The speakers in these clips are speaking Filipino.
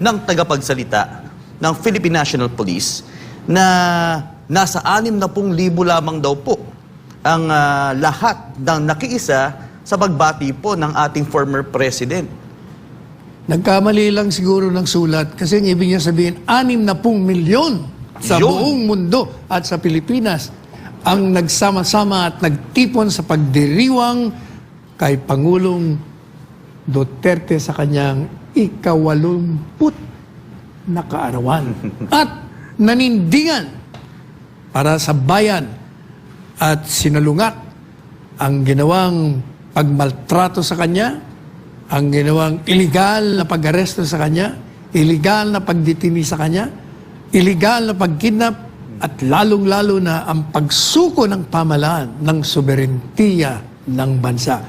ng tagapagsalita ng Philippine National Police na nasa 60,000 lamang daw po ang lahat ng nakiisa sa pagbati po ng ating former president. Nagkamali lang siguro ng sulat kasi ang ibig niya sabihin 60 milyon sa buong mundo at sa Pilipinas ang nagsama-sama at nagtipon sa pagdiriwang kay Pangulong Duterte sa kanyang ika-80 na kaarawan at nanindigan para sa bayan at sinalungat ang ginawang pagmaltrato sa kanya, ang ginawang iligal na pag-aresto sa kanya, iligal na pagdetini sa kanya, iligal na pagkidnap, at lalong-lalo na ang pagsuko ng pamahalaan ng soberentiya ng bansa.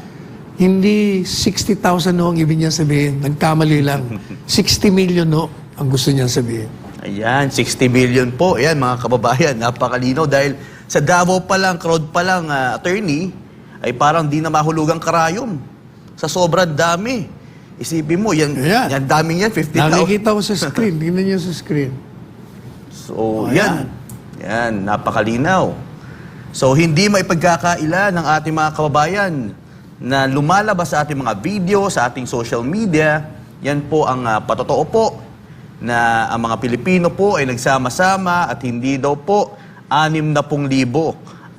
Hindi 60,000 no ang ibig niya sabihin, nagkamali lang. 60 million no ang gusto niya sabihin. Ayan, 60 million po. Ayan, mga kababayan, napakalinaw dahil sa Davao pa lang, crowd pa lang, attorney, ay parang di na mahulugang karayom. Sa sobrang dami. Isipin mo, yan dami yan, 50,000. Nakikita ko sa screen, tingnan niyo sa screen. So, yan, napakalinaw. So, hindi maipagkakaila ng ating mga kababayan na lumalabas sa ating mga video, sa ating social media. Yan po ang patotoo po na ang mga Pilipino po ay nagsama-sama at hindi daw po 60,000,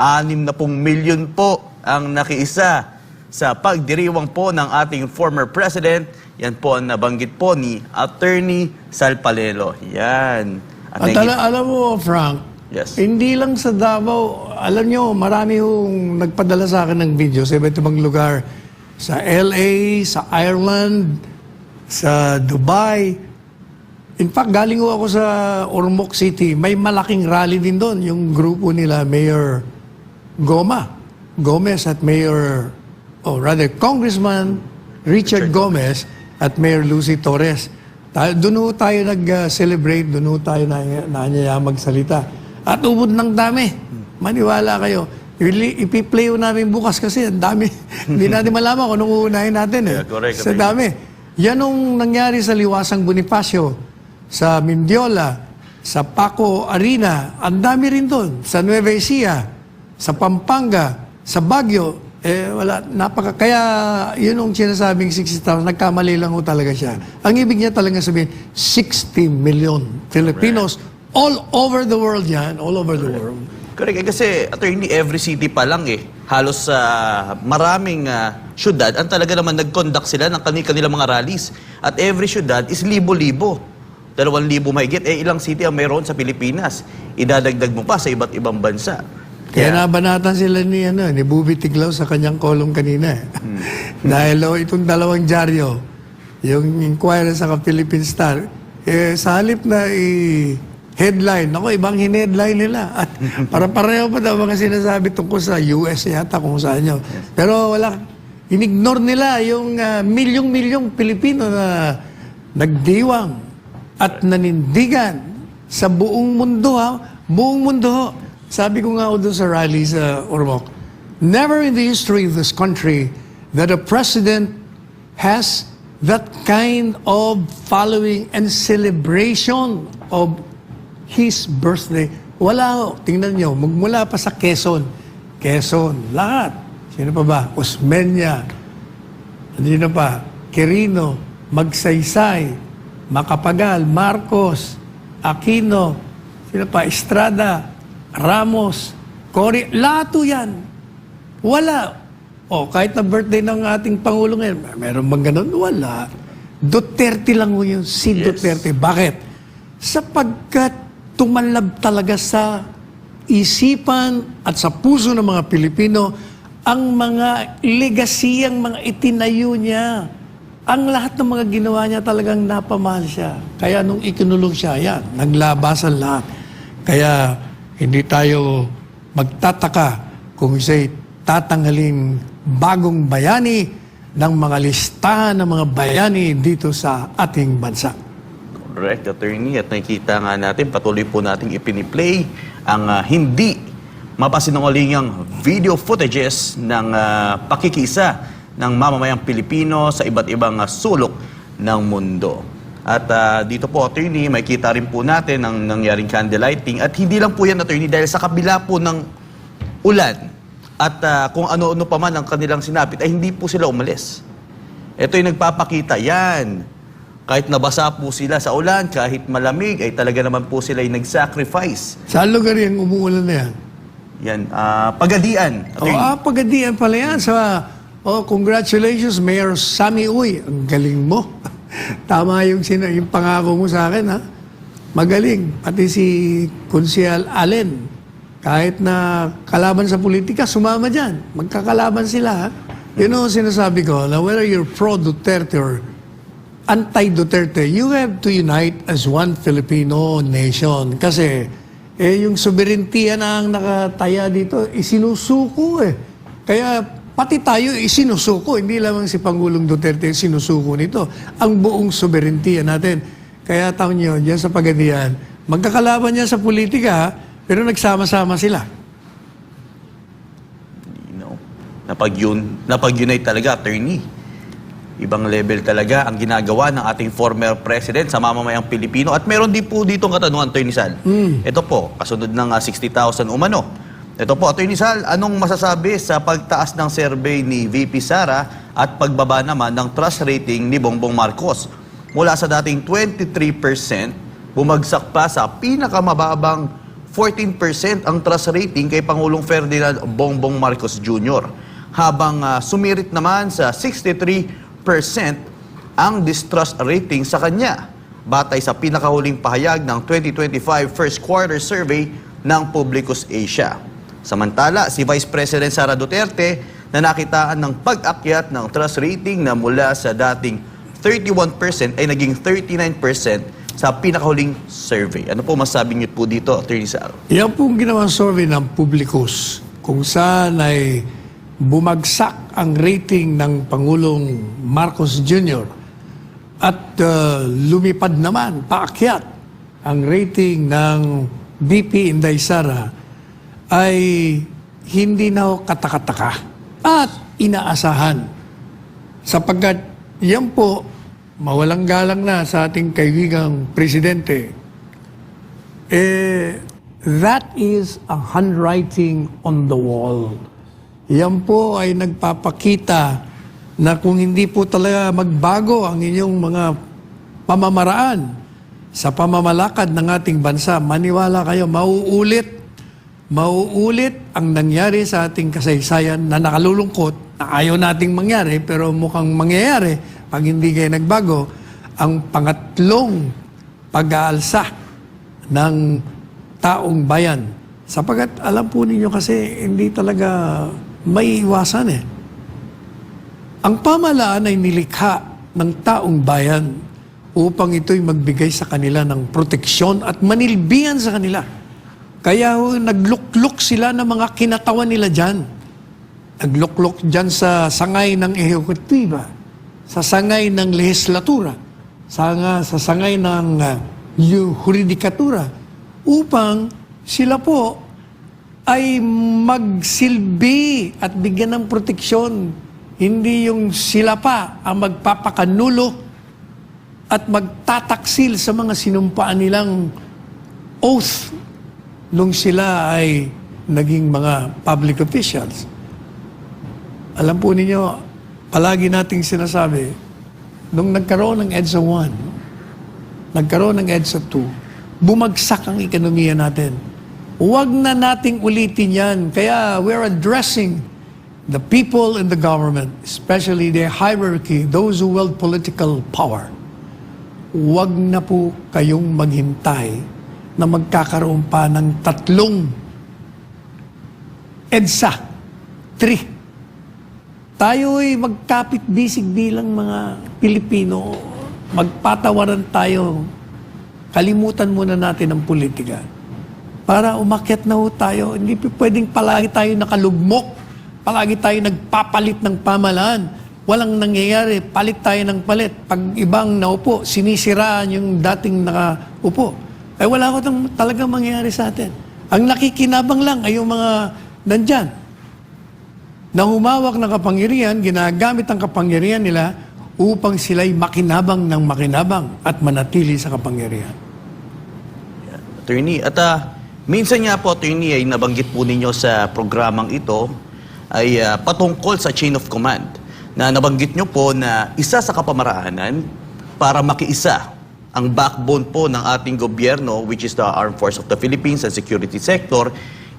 60 milyon po ang nakiisa sa pagdiriwang po ng ating former president. Yan po ang nabanggit po ni Attorney Salpalelo. Yan. At alam mo, Frank, yes, hindi lang sa Davao, alam nyo, marami yung nagpadala sa akin ng video sa iba't ibang lugar. Sa LA, sa Ireland, sa Dubai. In fact, galing ko ako sa Ormoc City. May malaking rally din doon. Yung grupo nila, Mayor Gomez at Mayor, Congressman Richard Gomez at Mayor Lucy Torres. Doon tayo nag-celebrate, doon tayo nanyaya magsalita. At ubod ng dami. Maniwala kayo. Ipi-play namin bukas kasi ang dami. Hindi natin malaman kung anong uunahin natin. Correct. Sa dami. Yan ang nangyari sa Liwasang Bonifacio, sa Mindiola, sa Paco Arena. Ang dami rin doon. Sa Nueva Ecija, sa Pampanga, sa Baguio. Wala. Kaya yun ang sinasabing 60,000. Nagkamali lang ho talaga siya. Ang ibig niya talaga sabihin, 60 million Filipinos all over the world yan. All over the world. Correct. Kasi, attorney, every city pa lang halos maraming syudad ang talaga naman nag-conduct sila ng kanilang mga rallies. At every syudad is libo-libo. 2,000 mahigit. Ilang city ang mayroon sa Pilipinas? Idadagdag mo pa sa iba't ibang bansa. Kaya nabanatan sila ni Bubi Tiglao sa kanyang kolong kanina. Dahil itong dalawang dyaryo, yung Inquirer sa Philippine Star, sa halip na headline, ibang hinheadline nila. At para pareho pa daw mga sinasabi tungkol sa US yata kung saan yun. Pero wala, inignore nila yung milyong-milyong Pilipino na nagdiwang at nanindigan sa buong mundo. Buong mundo. Sabi ko nga doon sa rally sa Ormoc, never in the history of this country that a president has that kind of following and celebration of his birthday. Wala, tingnan nyo, magmula pa sa Quezon, lahat. Sino pa ba? Osmeña, sino pa? Quirino, Magsaysay, Macapagal, Marcos, Aquino, sino pa? Estrada, Ramos, Cory, lahat yan. Wala. Kahit na birthday ng ating Pangulo ngayon, meron bang ganun? Wala. Duterte lang yun, si Duterte. Bakit? Sapagkat tumalab talaga sa isipan at sa puso ng mga Pilipino ang mga legacy, ang mga itinayo niya. Ang lahat ng mga ginawa niya talagang napamahal siya. Kaya nung ikinulong siya, yan, naglabasan lahat. Kaya hindi tayo magtataka kung isa'y tatanghalin bagong bayani ng mga listahan ng mga bayani dito sa ating bansa. Correct, attorney. At nakikita nga natin, patuloy po nating ipiniplay ang hindi mapasinungalingang video footages ng pakikisa ng mamamayang Pilipino sa iba't ibang sulok ng mundo. At dito po, attorney, may kita rin po natin ang nangyaring candlelighting. At hindi lang po yan, attorney, dahil sa kabila po ng ulan at kung ano-ano pa man ang kanilang sinapit, ay hindi po sila umalis. Ito yung nagpapakita, yan. Kahit nabasa po sila sa ulan, kahit malamig, ay talaga naman po sila yung nag-sacrifice. Saan lugar yung umuulan na yan? Yan, Pagadian. attorney. Pagadian pala yan. Congratulations, Mayor Sammy Uy. Ang galing mo. Tama yung pangako mo sa akin, ha? Magaling. Pati si Kunsyal Allen, kahit na kalaban sa politika, sumama dyan. Magkakalaban sila, ha? You know, sinasabi ko, na whether you're pro-Duterte or anti-Duterte, you have to unite as one Filipino nation. Kasi, yung sovereignty na ang nakataya dito, isinusuko eh. Kaya, pati tayo isinusuko, hindi lamang si Pangulong Duterte sinusuko nito. Ang buong sovereignty natin. Kaya taon nyo, dyan sa Pagadian, magkakalaban niya sa politika, pero nagsama-sama sila. Napag-unite talaga, attorney. Ibang level talaga ang ginagawa ng ating former president sa mamamayang Pilipino. At meron din po ditong katanungan, Attorney Sal. Ito po, kasunod ng 60,000 umano. Ito po, Attorney Sal, anong masasabi sa pagtaas ng survey ni VP Sara at pagbaba naman ng trust rating ni Bongbong Marcos? Mula sa dating 23%, bumagsak pa sa pinakamababang 14% ang trust rating kay Pangulong Ferdinand Bongbong Marcos Jr. Habang sumirit naman sa 63% ang distrust rating sa kanya, batay sa pinakahuling pahayag ng 2025 first quarter survey ng Publicus Asia. Samantala, si Vice President Sara Duterte na nakitaan ng pag-akyat ng trust rating na mula sa dating 31% ay naging 39% sa pinakahuling survey. Ano po masabi niyo po dito, Attorney Sal? Yan pong ginawang survey ng Publicus, kung saan ay bumagsak ang rating ng Pangulong Marcos Jr. at lumipad naman, paakyat ang rating ng VP Inday Sara, ay hindi na katakataka at inaasahan. Sapagkat yan po, mawalang galang na sa ating kaibigang presidente, that is a handwriting on the wall. Yan po ay nagpapakita na kung hindi po talaga magbago ang inyong mga pamamaraan sa pamamalakad ng ating bansa, maniwala kayo, mauulit ang nangyari sa ating kasaysayan na nakalulungkot, na ayaw nating mangyari, pero mukhang mangyayari pag hindi kayo nagbago, ang pangatlong pag-aalsa ng taong bayan. Sapagat alam po ninyo kasi hindi talaga may iwasan eh. Ang pamahalaan ay nilikha ng taong bayan upang ito'y magbigay sa kanila ng proteksyon at manilbihan sa kanila. Kaya naglukluk sila ng mga kinatawan nila dyan. Naglukluk dyan sa sangay ng ehekutiba, sa sangay ng lehislatura, sa sangay ng huridikatura, upang sila po ay magsilbi at bigyan ng proteksyon. Hindi yung sila pa ang magpapakanulo at magtataksil sa mga sinumpaan nilang oath nung sila ay naging mga public officials. Alam po ninyo, palagi nating sinasabi, nung nagkaroon ng EDSA 1, nagkaroon ng EDSA 2, bumagsak ang ekonomiya natin. Huwag na nating ulitin yan. Kaya we're addressing the people in the government, especially the hierarchy, those who wield political power. Huwag na po kayong maghintay na magkakaroon pa ng 3 EDSA, 3. Tayo'y magkapit-bisig bilang mga Pilipino. Magpatawaran tayo. Kalimutan muna natin ang politika. Para umakyat na ho tayo. Hindi pwedeng palagi tayo nakalugmok. Palagi tayo nagpapalit ng pamahalaan. Walang nangyayari. Palit tayo ng palit. Pag ibang naupo, sinisiraan yung dating nakaupo. Ay wala ko talagang mangyayari sa atin. Ang nakikinabang lang ay yung mga nandyan na humawak ng kapangyarihan, ginagamit ang kapangyarihan nila upang sila'y makinabang ng makinabang at manatili sa kapangyarihan. Attorney, at minsan nga po, Attorney, ay nabanggit po ninyo sa programang ito ay patungkol sa chain of command na nabanggit nyo po na isa sa kapamaraanan para makiisa ang backbone po ng ating gobyerno, which is the Armed Force of the Philippines and security sector,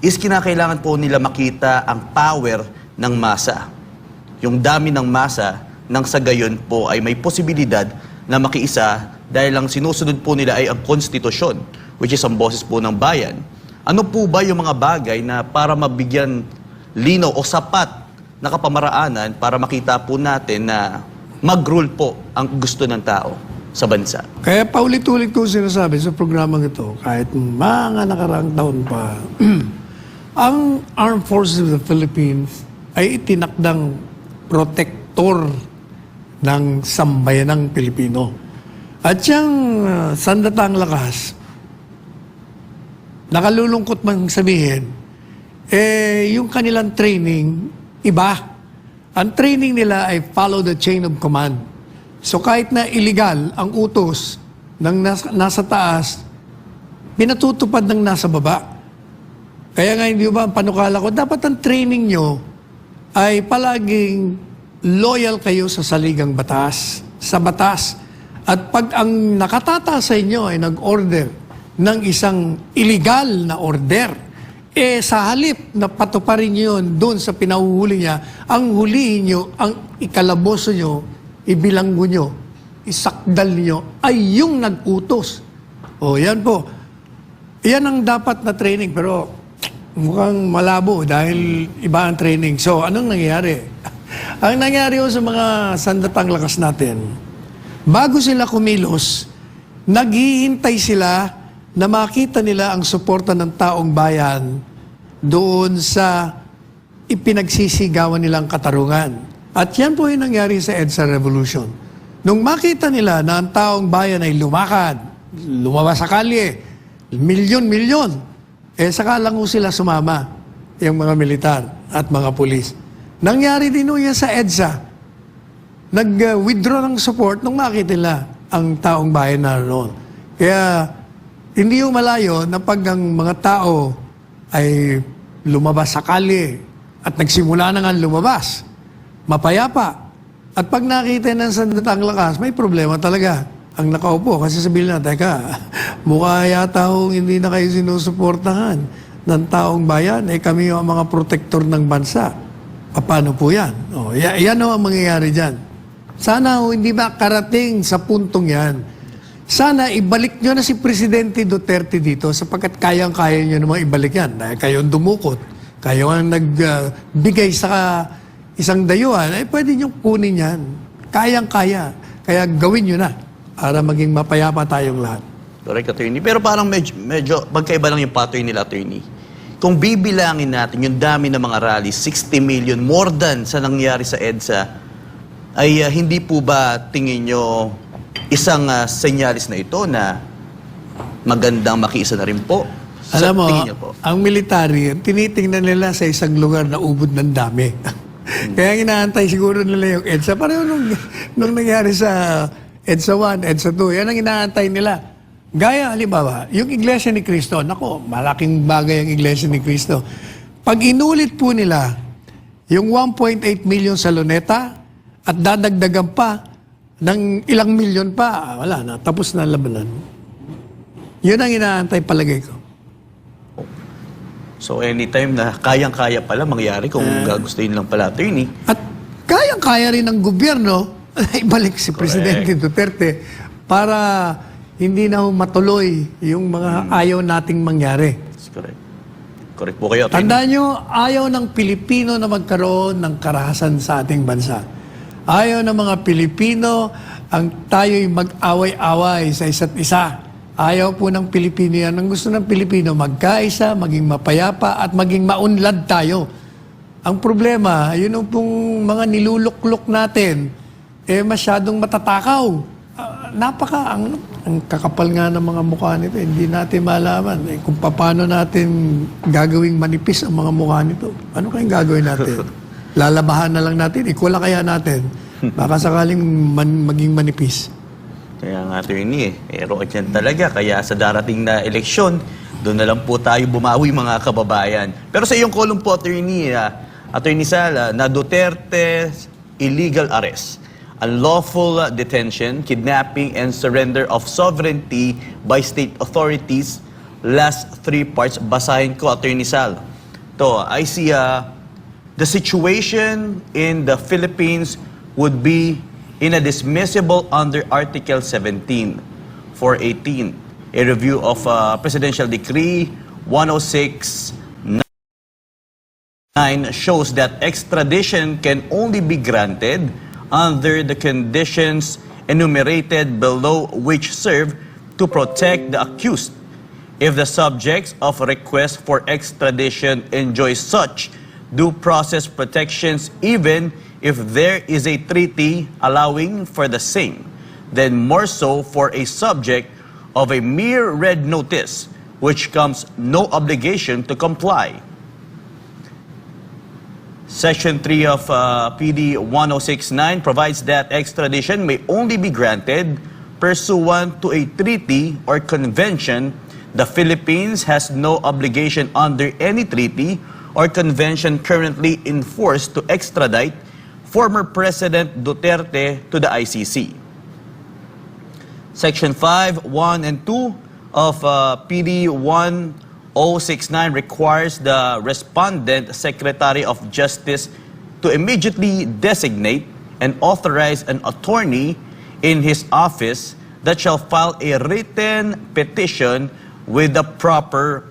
is kinakailangan po nila makita ang power ng masa. Yung dami ng masa nang sa gayon po ay may posibilidad na makiisa dahil ang sinusunod po nila ay ang konstitusyon, which is ang boses po ng bayan. Ano po ba yung mga bagay na para mabigyan linaw o sapat na kapamaraanan para makita po natin na mag-rule po ang gusto ng tao sa bansa? Kaya paulit-ulit ko sinasabi sa programang ito, kahit mga nakaraang taon pa, ang Armed Forces of the Philippines ay itinakdang protektor ng sambayanang Pilipino. At siyang sandatang lakas, nakalulungkot man sabihin, yung kanilang training, iba. Ang training nila ay follow the chain of command. So kahit na illegal ang utos ng nasa taas, pinatutupad ng nasa baba. Kaya nga hindi ba ang panukala ko, dapat ang training nyo ay palaging loyal kayo sa saligang batas, sa batas. At pag ang nakatata sa inyo ay nag-order ng isang illegal na order, sa halip na patuparin nyo yun doon sa pinahuhuli niya, ang hulihin nyo, ang ikalaboso nyo, ibilanggo nyo, isakdal nyo, ay yung nag-utos. O yan po. Yan ang dapat na training, pero mukhang malabo dahil iba ang training. So, anong nangyayari? Ang nangyayari sa mga sandatang lakas natin, bago sila kumilos, naghihintay sila na makita nila ang suporta ng taong bayan doon sa ipinagsisigawan nilang katarungan. At yan po yung nangyari sa EDSA Revolution. Nung makita nila na ang taong bayan ay lumakad, lumabas sa kalye, milyon-milyon, saka lang sila sumama, yung mga militar at mga pulis. Nangyari din yan sa EDSA. Nag-withdraw ng support nung makita nila ang taong bayan na roon. Kaya hindi yung malayo na pag ang mga tao ay lumabas sa kalye at nagsimula na nga lumabas, mapayapa. At pag nakita ng sandatang lakas, may problema talaga ang nakaupo. Kasi sabihin na, teka, mukha yata hindi na kayo sinusuportahan ng taong bayan. Kami yung mga protektor ng bansa. Paano po yan? Yan ang mangyayari dyan. Sana hindi ba karating sa puntong yan. Sana ibalik nyo na si Presidente Duterte dito sapagkat kayang-kaya nyo naman ibalik yan. Dahil kayo ang dumukot, kayo ang nagbigay sa isang dayuhan, pwede nyo kunin yan. Kayang-kaya. Kaya gawin nyo na para maging mapayapa tayong lahat. Correct, Attorney. Pero parang medyo magkaiba lang yung pattern nila, Attorney. Kung bibilangin natin yung dami ng mga rally, 60 million, more than sa nangyari sa EDSA, ay hindi po ba tingin nyo isang senyalis na ito na magandang makiisa na rin po? Alam mo, tingin niyo po? ang military, tinitingnan nila sa isang lugar na ubod ng dami. Kaya inaantay siguro nila yung EDSA. Pareho nung nangyari sa EDSA 1, EDSA 2, yan ang inaantay nila. Gaya, halimbawa, yung Iglesia ni Cristo, nako, malaking bagay ang Iglesia ni Cristo. Pag inulit po nila yung 1.8 million sa Luneta at dadagdagan pa ng ilang milyon pa, wala na, tapos na labanan. Yun ang inaantay palagay ko. So anytime na kayang-kaya pala mangyari kung gustuin lang pala, Attorney. At kayang-kaya rin ng gobyerno na ibalik si Presidente Duterte para hindi na matuloy yung mga ayaw nating mangyari. That's correct. Correct po kayo, Attorney. Tandaan nyo, ayaw ng Pilipino na magkaroon ng karahasan sa ating bansa. Ayaw ng mga Pilipino ang tayo'y mag-away-away sa isa't isa. Ayaw po ng Pilipino yan. Ang gusto ng Pilipino, magkaisa, maging mapayapa, at maging maunlad tayo. Ang problema, yun yung pong mga niluluklok natin, masyadong matatakaw. Ang kakapal nga ng mga mukha nito, hindi natin malaman. Kung paano natin gagawing manipis ang mga mukha nito. Ano kayong gagawin natin? Lalabahan na lang natin, ikula kaya natin Baka sakaling maging manipis. Kaya nga, attorney, pero yan talaga. Kaya sa darating na eleksyon, doon na lang po tayo bumawi, mga kababayan. Pero sa iyong kolong po, attorney, Attorney Sala, na Duterte's illegal arrest, unlawful detention, kidnapping, and surrender of sovereignty by state authorities, last three parts, basahin ko, Attorney Sal. To, I see the situation in the Philippines would be inadmissible under Article 17, 418, a review of Presidential Decree 106/9 shows that extradition can only be granted under the conditions enumerated below, which serve to protect the accused if the subjects of request for extradition enjoy such due process protections, even if there is a treaty allowing for the same, then more so for a subject of a mere red notice, which comes no obligation to comply. Section 3 of PD 106/9 provides that extradition may only be granted pursuant to a treaty or convention. The Philippines has no obligation under any treaty or convention currently in force to extradite former President Duterte to the ICC. Section 5, 1, and 2 of PD 106/9 requires the respondent Secretary of Justice to immediately designate and authorize an attorney in his office that shall file a written petition with the proper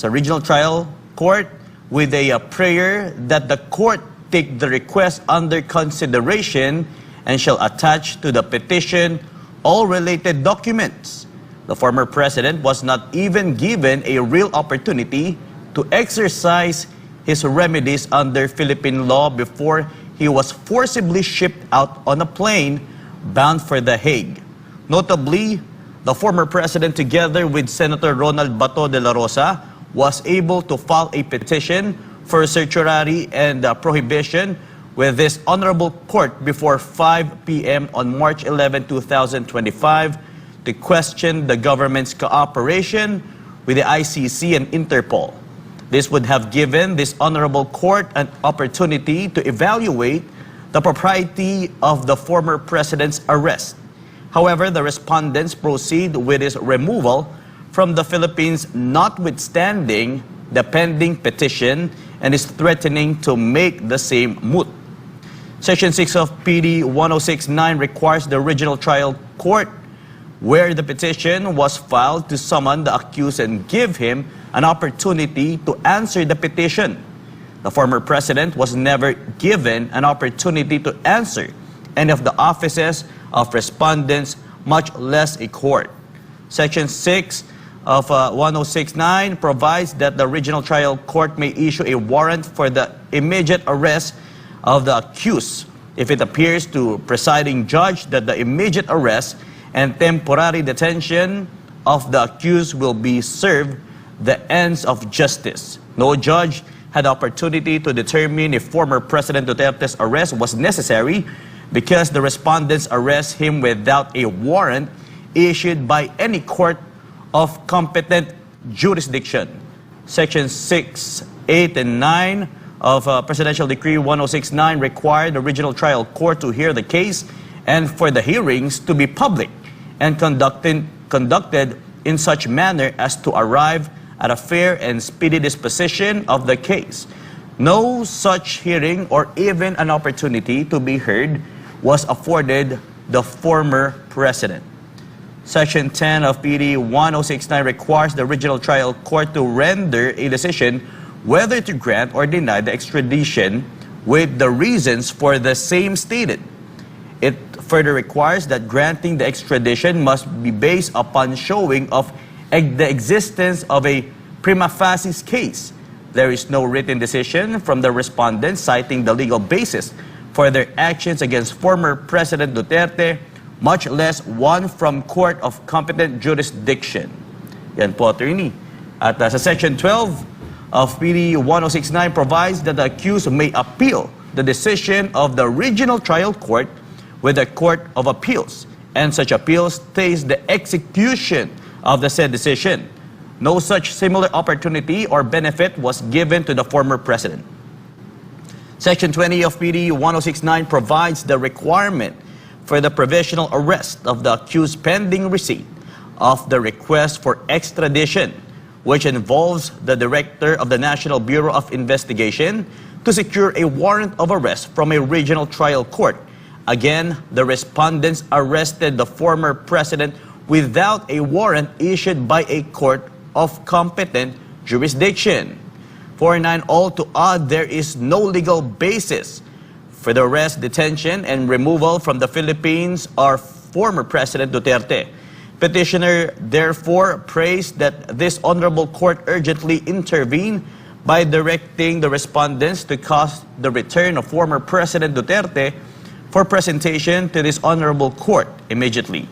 regional trial court with a prayer that the court take the request under consideration and shall attach to the petition all related documents. The former president was not even given a real opportunity to exercise his remedies under Philippine law before he was forcibly shipped out on a plane bound for The Hague. Notably, the former president, together with Senator Ronald Bato de la Rosa, was able to file a petition for certiorari and prohibition with this honorable court before 5 p.m. on March 11, 2025 to question the government's cooperation with the ICC and Interpol. This would have given this honorable court an opportunity to evaluate the propriety of the former president's arrest. However, the respondents proceed with his removal from the Philippines, notwithstanding the pending petition, and is threatening to make the same moot. Section 6 of PD 106/9 requires the original trial court where the petition was filed to summon the accused and give him an opportunity to answer the petition. The former president was never given an opportunity to answer any of the offices of respondents, much less a court. Section 6 of 106/9 provides that the original trial court may issue a warrant for the immediate arrest of the accused if it appears to presiding judge that the immediate arrest and temporary detention of the accused will be served the ends of justice. No judge had opportunity to determine if former President Duterte's arrest was necessary because the respondents arrest him without a warrant issued by any court of competent jurisdiction. Section 6, 8, and 9 of Presidential Decree 106/9 required the original trial court to hear the case and for the hearings to be public and conducted in such manner as to arrive at a fair and speedy disposition of the case. No such hearing or even an opportunity to be heard was afforded the former president. Section 10 of PD 106/9 requires the original trial court to render a decision whether to grant or deny the extradition with the reasons for the same stated. It further requires that granting the extradition must be based upon showing of the existence of a prima facie case. There is no written decision from the respondents citing the legal basis for their actions against former President Duterte, much less one from court of competent jurisdiction. Yan po, attorney. At sa Section 12 of PD 106/9 provides that the accused may appeal the decision of the regional trial court with the Court of Appeals, and such appeal stays the execution of the said decision. No such similar opportunity or benefit was given to the former president. Section 20 of PD 1069 provides the requirement for the provisional arrest of the accused pending receipt of the request for extradition, which involves the director of the National Bureau of Investigation to secure a warrant of arrest from a regional trial court. Again, the respondents arrested the former president without a warrant issued by a court of competent jurisdiction. 49 all to odd, there is no legal basis for the arrest, detention, and removal from the Philippines of former President Duterte. Petitioner therefore prays that this honorable court urgently intervene by directing the respondents to cause the return of former President Duterte for presentation to this honorable court immediately,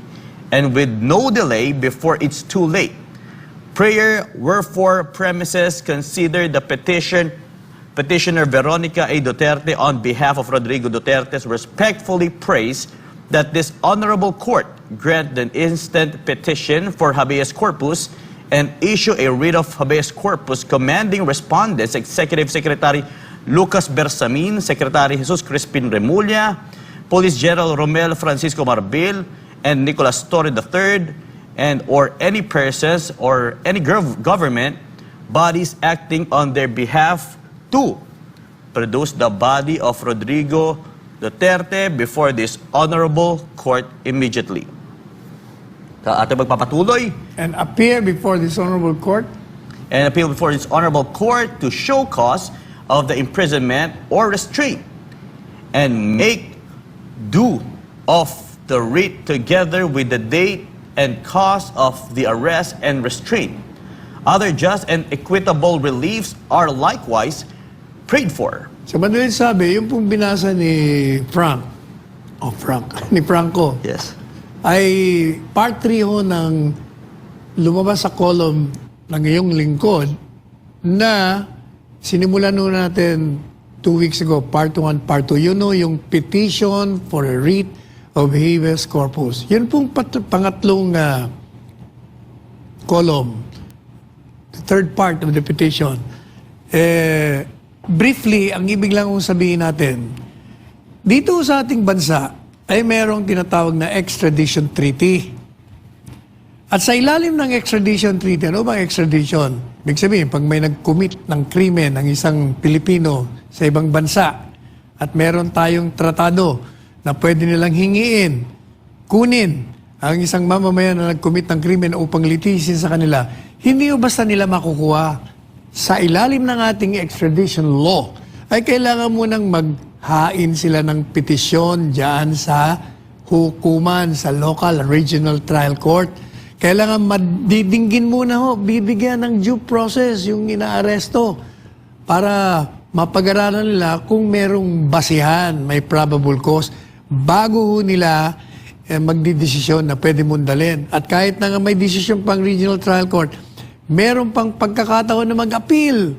and with no delay before it's too late. Prayer wherefore premises consider the petitioner Veronica A. Duterte on behalf of Rodrigo Duterte respectfully prays that this honorable court grant an instant petition for habeas corpus and issue a writ of habeas corpus commanding respondents Executive Secretary Lucas Bersamin, Secretary Jesus Crispin Remulla, Police General Romel Francisco Marbil, and Nicolas Torre III, and or any persons or any government bodies acting on their behalf to produce the body of Rodrigo Duterte before this honorable court immediately. Sa ating magpapatuloy, And appear before this honorable court and appeal before this honorable court to show cause of the imprisonment or restraint, and make due of the writ together with the date and cause of the arrest and restraint. Other just and equitable reliefs are likewise prayed for. Sa madaling sabi, yung pong binasa ni ni Franco, Yes. ay part 3 ho ng lumabas sa column ng iyong lingkod na sinimulan ho natin 2 weeks ago, part 1, part 2. Yun ho, yung petition for a writ of habeas corpus. Yun pong pangatlong column, the third part of the petition. Briefly, ang ibig lang kong sabihin natin, dito sa ating bansa ay merong tinatawag na extradition treaty. At sa ilalim ng extradition treaty, ano bang extradition? Ibig sabihin, pag may nag-commit ng krimen ng isang Pilipino sa ibang bansa at meron tayong tratado na pwede nilang hingiin, kunin ang isang mamamayan na nag-commit ng krimen upang litisin sa kanila, hindi basta nila makukuha. Sa ilalim ng ating extradition law, ay kailangan mo nang maghain sila ng petisyon dyan sa hukuman, sa local, regional trial court. Kailangan madidinggin muna ho, bibigyan ng due process yung inaaresto para mapag-aralan nila kung merong basihan, may probable cause, bago ho nila magdidesisyon na pwede mong dalhin. At kahit na nga may desisyon pang regional trial court, meron pang pagkakataon na mag-appeal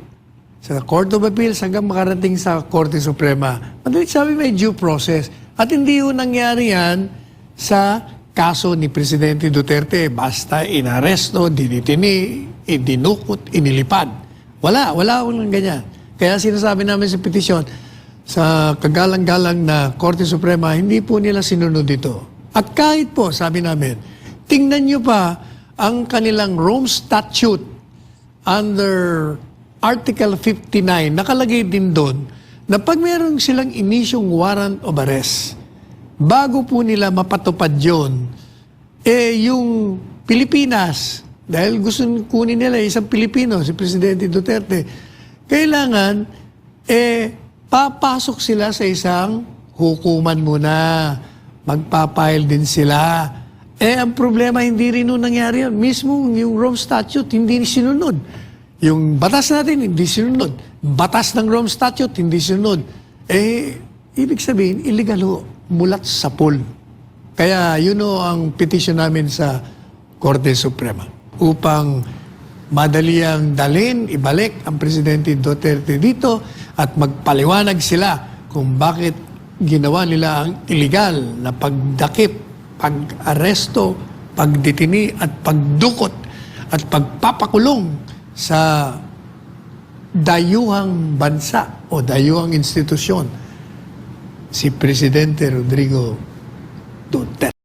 sa Court of Appeals hanggang makarating sa Korte Suprema. Madalit sabi, may due process. At hindi ho nangyari yan sa kaso ni Presidente Duterte. Basta inaresto, dinitini, dinukot, inilipad. Wala lang ganyan. Kaya sinasabi namin sa petisyon, sa kagalang-galang na Korte Suprema, hindi po nila sinunod ito. At kahit po, sabi namin, tingnan nyo pa ang kanilang Rome Statute under Article 59, nakalagay din doon na pag meron silang inisyong warrant of arrest, bago po nila mapatupad yun, yung Pilipinas, dahil gusto kunin nila isang Pilipino, si Presidente Duterte, kailangan, papasok sila sa isang hukuman muna, magpapile din sila. Ang problema, hindi rin nung nangyari yun. Mismo yung Rome Statute, hindi sinunod. Yung batas natin, hindi sinunod. Batas ng Rome Statute, hindi sinunod. Ibig sabihin, illegal ho, mulat sa pool. Kaya yun ho ang petition namin sa Korte Suprema upang madali ang dalhin, ibalik ang Presidente Duterte dito at magpaliwanag sila kung bakit ginawa nila ang illegal na pagdakip, pag-aresto, pagdetini at pagdukot at pagpapakulong sa dayuhang bansa o dayuhang institusyon si Presidente Rodrigo Duterte.